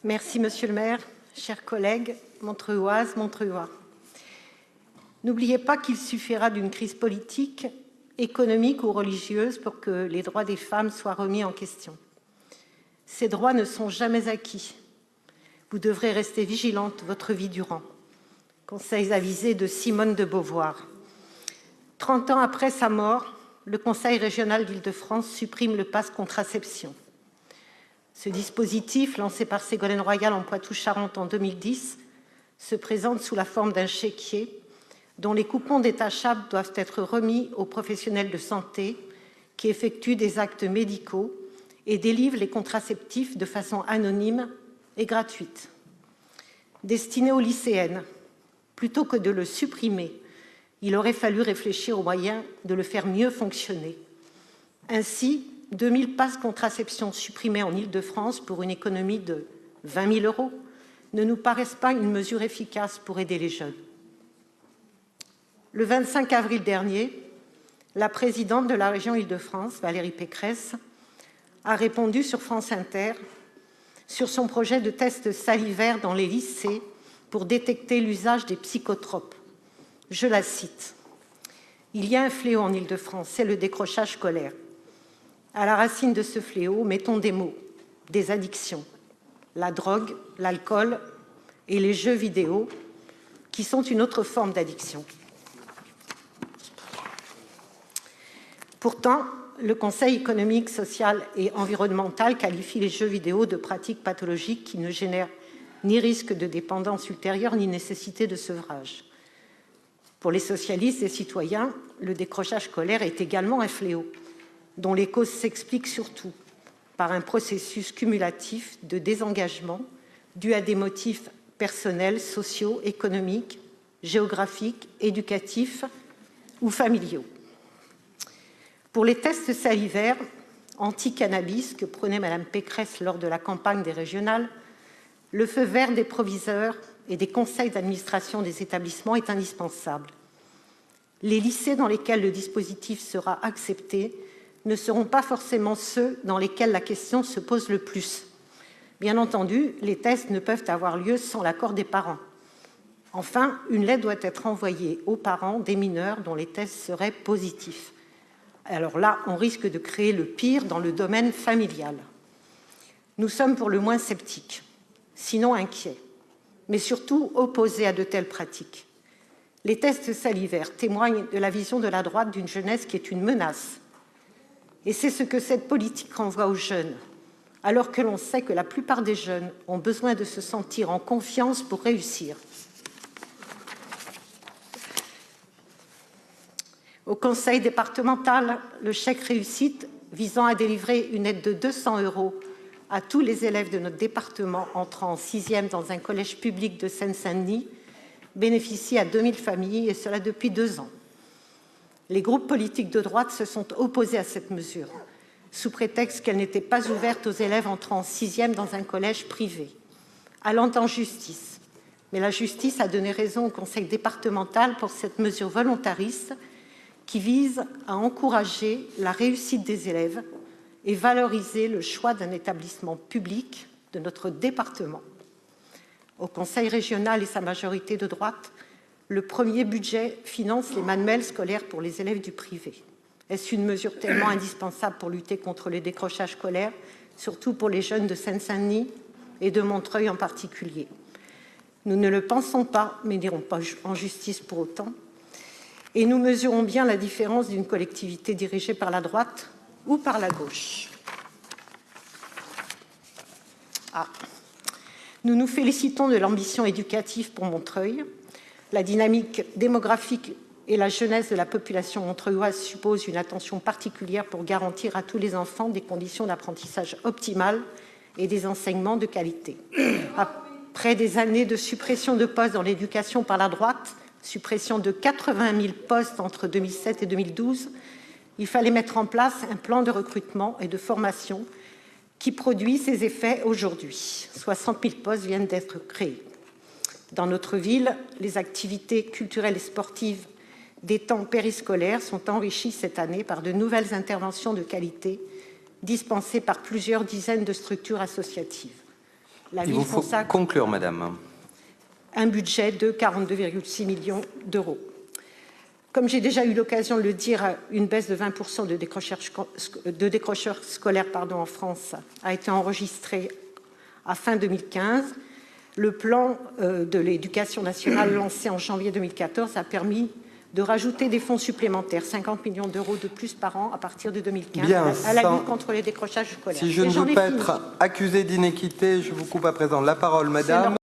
Merci, Monsieur le maire, chers collègues, Montreuilloises, Montreuillois. N'oubliez pas qu'il suffira d'une crise politique, économique ou religieuse pour que les droits des femmes soient remis en question. Ces droits ne sont jamais acquis. Vous devrez rester vigilante votre vie durant. Conseils avisés de Simone de Beauvoir. 30 ans après sa mort, le Conseil régional d'Île-de-France supprime le pass contraception. Ce dispositif, lancé par Ségolène Royal en Poitou-Charentes en 2010, se présente sous la forme d'un chéquier dont les coupons détachables doivent être remis aux professionnels de santé qui effectuent des actes médicaux et délivrent les contraceptifs de façon anonyme et gratuite. Destiné aux lycéennes, plutôt que de le supprimer, il aurait fallu réfléchir aux moyens de le faire mieux fonctionner. Ainsi, 2000 passes contraception supprimés en Île-de-France pour une économie de 20 000 € ne nous paraissent pas une mesure efficace pour aider les jeunes. Le 25 avril dernier, la présidente de la région Île-de-France, Valérie Pécresse, a répondu sur France Inter sur son projet de test salivaire dans les lycées pour détecter l'usage des psychotropes. Je la cite. « Il y a un fléau en Île-de-France, c'est le décrochage scolaire. À la racine de ce fléau, mettons des mots, des addictions, la drogue, l'alcool et les jeux vidéo, qui sont une autre forme d'addiction. » Pourtant, le Conseil économique, social et environnemental qualifie les jeux vidéo de pratiques pathologiques qui ne génèrent ni risque de dépendance ultérieure ni nécessité de sevrage. Pour les socialistes et citoyens, le décrochage scolaire est également un fléau, dont les causes s'expliquent surtout par un processus cumulatif de désengagement dû à des motifs personnels, sociaux, économiques, géographiques, éducatifs ou familiaux. Pour les tests salivaires anti-cannabis que prenait Mme Pécresse lors de la campagne des régionales, le feu vert des proviseurs et des conseils d'administration des établissements est indispensable. Les lycées dans lesquels le dispositif sera accepté ne seront pas forcément ceux dans lesquels la question se pose le plus. Bien entendu, les tests ne peuvent avoir lieu sans l'accord des parents. Enfin, une lettre doit être envoyée aux parents des mineurs dont les tests seraient positifs. Alors là, on risque de créer le pire dans le domaine familial. Nous sommes pour le moins sceptiques, sinon inquiets, mais surtout opposés à de telles pratiques. Les tests salivaires témoignent de la vision de la droite d'une jeunesse qui est une menace. Et c'est ce que cette politique renvoie aux jeunes, alors que l'on sait que la plupart des jeunes ont besoin de se sentir en confiance pour réussir. Au conseil départemental, le chèque réussite visant à délivrer une aide de 200 € à tous les élèves de notre département entrant en 6e dans un collège public de Seine-Saint-Denis bénéficie à 2000 familles, et cela depuis 2 ans. Les groupes politiques de droite se sont opposés à cette mesure, sous prétexte qu'elle n'était pas ouverte aux élèves entrant en 6e dans un collège privé, allant en justice. Mais la justice a donné raison au conseil départemental pour cette mesure volontariste qui vise à encourager la réussite des élèves et valoriser le choix d'un établissement public de notre département. Au conseil régional et sa majorité de droite, le premier budget finance les manuels scolaires pour les élèves du privé. Est-ce une mesure tellement indispensable pour lutter contre le décrochage scolaire, surtout pour les jeunes de Seine-Saint-Denis et de Montreuil en particulier? Nous ne le pensons pas, mais n'irons pas en justice pour autant. Et nous mesurons bien la différence d'une collectivité dirigée par la droite ou par la gauche. Nous nous félicitons de l'ambition éducative pour Montreuil. La dynamique démographique et la jeunesse de la population montreuilloise supposent une attention particulière pour garantir à tous les enfants des conditions d'apprentissage optimales et des enseignements de qualité. Après des années de suppression de postes dans l'éducation par la droite, suppression de 80 000 postes entre 2007 et 2012, il fallait mettre en place un plan de recrutement et de formation qui produit ses effets aujourd'hui. 60 000 postes viennent d'être créés. Dans notre ville, les activités culturelles et sportives des temps périscolaires sont enrichies cette année par de nouvelles interventions de qualité dispensées par plusieurs dizaines de structures associatives. La Il ville vous faut consacre conclure, madame. un budget de 42,6 millions d'euros. Comme j'ai déjà eu l'occasion de le dire, une baisse de 20% de décrocheurs scolaires en France a été enregistrée à fin 2015. Le plan de l'éducation nationale lancé en janvier 2014 a permis de rajouter des fonds supplémentaires, 50 millions d'euros de plus par an à partir de 2015, à la lutte contre les décrochages scolaires. Si je ne veux pas être accusé d'inéquité, je vous coupe à présent la parole, madame.